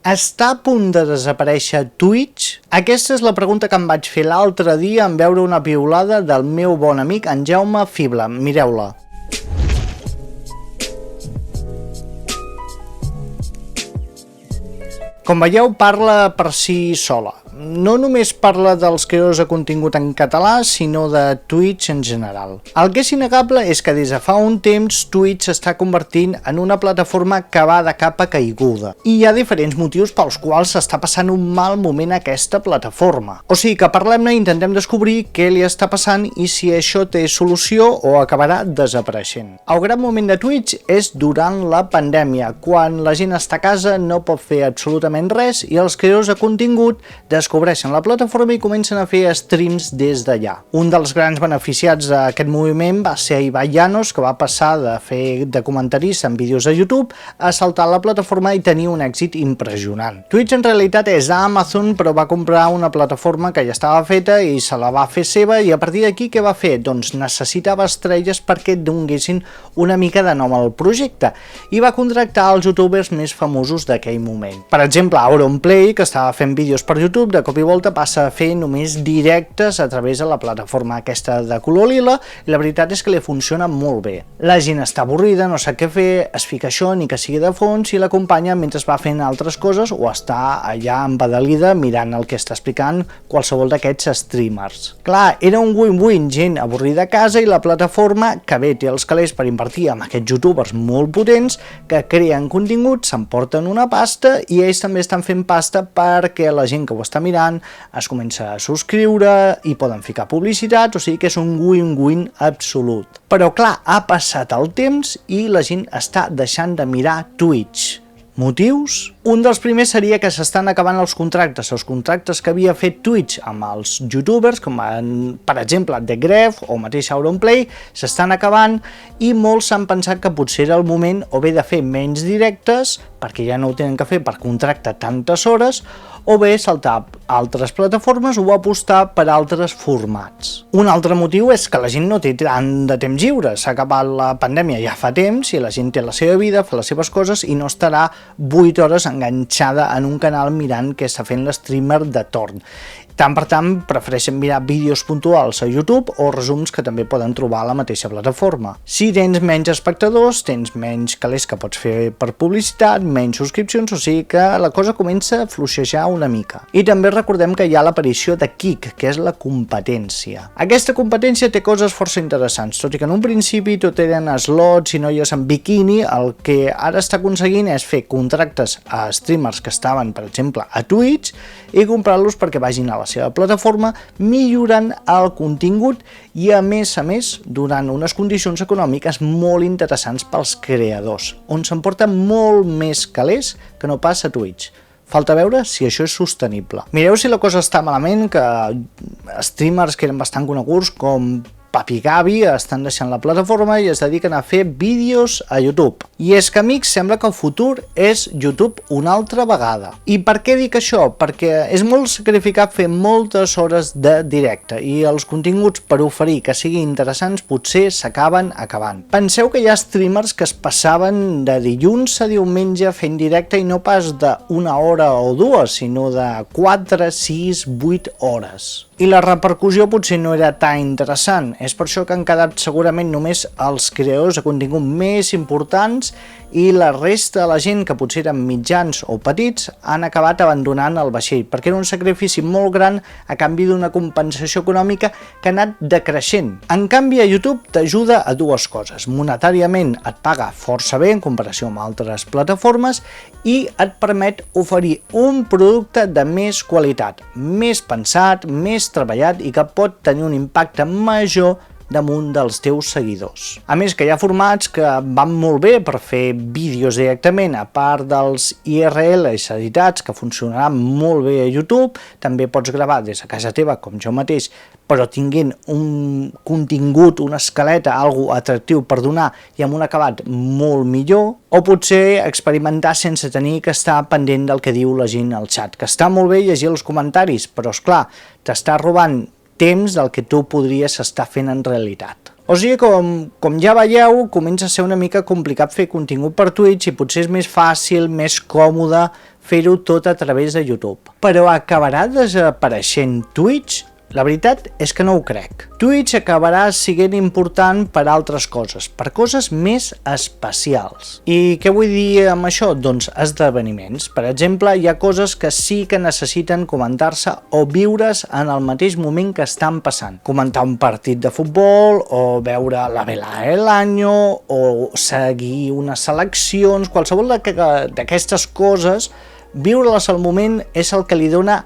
Està a punt de desaparèixer Twitch? Aquesta és la pregunta que em vaig fer l'altre dia en veure una piulada del meu bon amic en Jaume Fibla. Mireu-la. Com veieu, parla per si sola. No només parla dels creadors de contingut en català, sinó de Twitch en general. El que és innegable és que des de fa un temps Twitch s'està convertint en una plataforma que va de capa caiguda. I hi ha diferents motius pels quals s'està passant un mal moment a aquesta plataforma. O sigui que parlem-ne i intentem descobrir què li està passant i si això té solució o acabarà desapareixent. El gran moment de Twitch és durant la pandèmia, quan la gent està a casa, no pot fer absolutament res i els creadors de contingut descobreixen la plataforma i comencen a fer streams des d'allà. Un dels grans beneficiats d'aquest moviment va ser Ibai Llanos, que va passar de fer de comentarista en vídeos de YouTube a saltar a la plataforma i tenir un èxit impressionant. Twitch en realitat és d'Amazon, però va comprar una plataforma que ja estava feta i se la va fer seva, i a partir d'aquí què va fer? Doncs necessitava estrelles perquè donguessin una mica de nom al projecte i va contractar els youtubers més famosos d'aquell moment. Per exemple, Auronplay, que estava fent vídeos per YouTube, de cop i volta passa a fer només directes a través de la plataforma aquesta de color lila, i la veritat és que li funciona molt bé. La gent està avorrida, no sap què fer, es fica això ni que sigui de fons i l'acompanya mentre va fent altres coses o està allà embadalida mirant el que està explicant qualsevol d'aquests streamers. Clar, era un win-win, gent avorrida a casa i la plataforma que bé té els calés per invertir en aquests youtubers molt potents que creen contingut, s'emporten una pasta i ells també estan fent pasta perquè la gent que ho està mirant es comença a subscriure i poden ficar publicitat, o sigui que és un win-win absolut. Però clar, ha passat el temps i la gent està deixant de mirar Twitch. Motius? Un dels primers seria que s'estan acabant els contractes que havia fet Twitch amb els youtubers, com per exemple The Gref o mateix Auronplay, s'estan acabant i molts s'han pensat que potser era el moment o bé de fer menys directes, perquè ja no ho tenen que fer per contracte tantes hores, o bé saltar a altres plataformes o apostar per altres formats. Un altre motiu és que la gent no té tant de temps lliure, s'ha acabat la pandèmia ja fa temps i la gent té la seva vida, fa les seves coses i no estarà 8 hores enganxada en un canal mirant què està fent l'streamer de torn. Tant per tant, prefereixen mirar vídeos puntuals a YouTube o resums que també poden trobar a la mateixa plataforma. Si tens menys espectadors, tens menys calés que pots fer per publicitat, menys subscripcions, o sigui que la cosa comença a fluixejar una mica. I també recordem que hi ha l'aparició de Kick, que és la competència. Aquesta competència té coses força interessants, tot i que en un principi tot eren slots i noies en biquini, el que ara està aconseguint és fer contractes a streamers que estaven, per exemple, a Twitch i comprar-los perquè vagin a la seva plataforma, millorant el contingut i a més, donant unes condicions econòmiques molt interessants pels creadors, on s'emporten molt més calés que no pas a Twitch. Falta veure si això és sostenible. Mireu si la cosa està malament, que streamers que eren bastant coneguts com Papi Gavi estan deixant la plataforma i es dediquen a fer vídeos a YouTube. I és que, amics, sembla que el futur és YouTube una altra vegada. I per què dic això? Perquè és molt sacrificat fer moltes hores de directe i els continguts per oferir que siguin interessants potser s'acaben acabant. Penseu que hi ha streamers que es passaven de dilluns a diumenge fent directe i no pas d'una hora o dues, sinó de 4, 6, 8 hores. I la repercussió potser no era tan interessant. És per això que han quedat segurament només els creadors de contingut més importants i la resta de la gent que potser eren mitjans o petits han acabat abandonant el vaixell, perquè era un sacrifici molt gran a canvi d'una compensació econòmica que ha anat decreixent. En canvi, a YouTube t'ajuda a dues coses. Monetàriament et paga força bé en comparació amb altres plataformes i et permet oferir un producte de més qualitat, més pensat, més treballat i que pot tenir un impacte major damunt dels teus seguidors. A més que hi ha formats que van molt bé per fer vídeos directament, a part dels IRLs editats que funcionaran molt bé a YouTube, també pots gravar des de casa teva com jo mateix, però tinguent un contingut, una escaleta, algo atractiu per donar i amb un acabat molt millor, o potser experimentar sense tenir que estar pendent del que diu la gent al xat, que està molt bé llegir els comentaris, però esclar, t'està robant temps del que tu podries estar fent en realitat. O sigui, com ja veieu, comença a ser una mica complicat fer contingut per Twitch i potser és més fàcil, més còmode fer-ho tot a través de YouTube. Però acabarà desapareixent Twitch? La veritat és que no ho crec. Twitch acabarà sent important per altres coses, per coses més especials. I què vull dir amb això? Doncs esdeveniments. Per exemple, hi ha coses que sí que necessiten comentar-se o viure's en el mateix moment que estan passant. Comentar un partit de futbol, o veure la vela del año, o seguir unes seleccions, qualsevol d'aquestes coses, viure-les al moment és el que li dona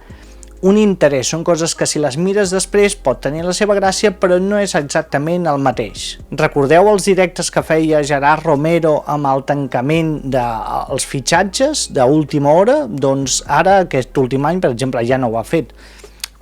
un interès. Són coses que si les mires després pot tenir la seva gràcia, però no és exactament el mateix. Recordeu els directes que feia Gerard Romero amb el tancament dels fitxatges d'última hora? Doncs ara, aquest últim any, per exemple, ja no ho ha fet.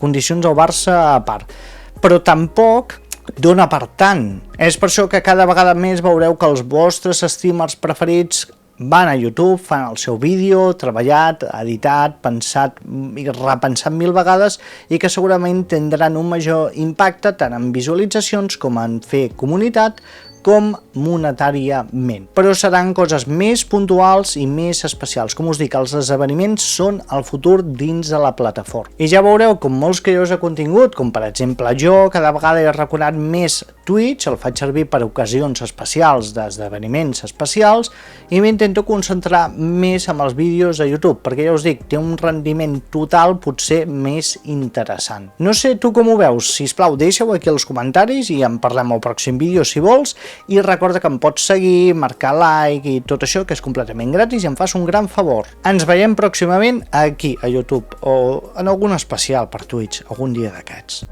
Condicions al Barça a part. Però tampoc dona per tant. És per això que cada vegada més veureu que els vostres streamers preferits van a YouTube, fan el seu vídeo, treballat, editat, pensat i repensat 1000 vegades i que segurament tindran un major impacte tant en visualitzacions com en fer comunitat com monetàriament. Però seran coses més puntuals i més especials. Com us dic, els esdeveniments són el futur dins de la plataforma. I ja veureu com molts creadors de contingut, com per exemple jo, cada vegada he recordat més Twitch, el faig servir per ocasions especials d'esdeveniments especials i m'intento concentrar més en els vídeos de YouTube, perquè ja us dic, té un rendiment total potser més interessant. No sé tu com ho veus, sisplau, deixa-ho aquí als comentaris i en parlem al pròxim vídeo si vols, i recorda que em pots seguir, marcar like i tot això, que és completament gratis i em fas un gran favor. Ens veiem pròximament aquí a YouTube o en algun especial per Twitch, algun dia d'aquests.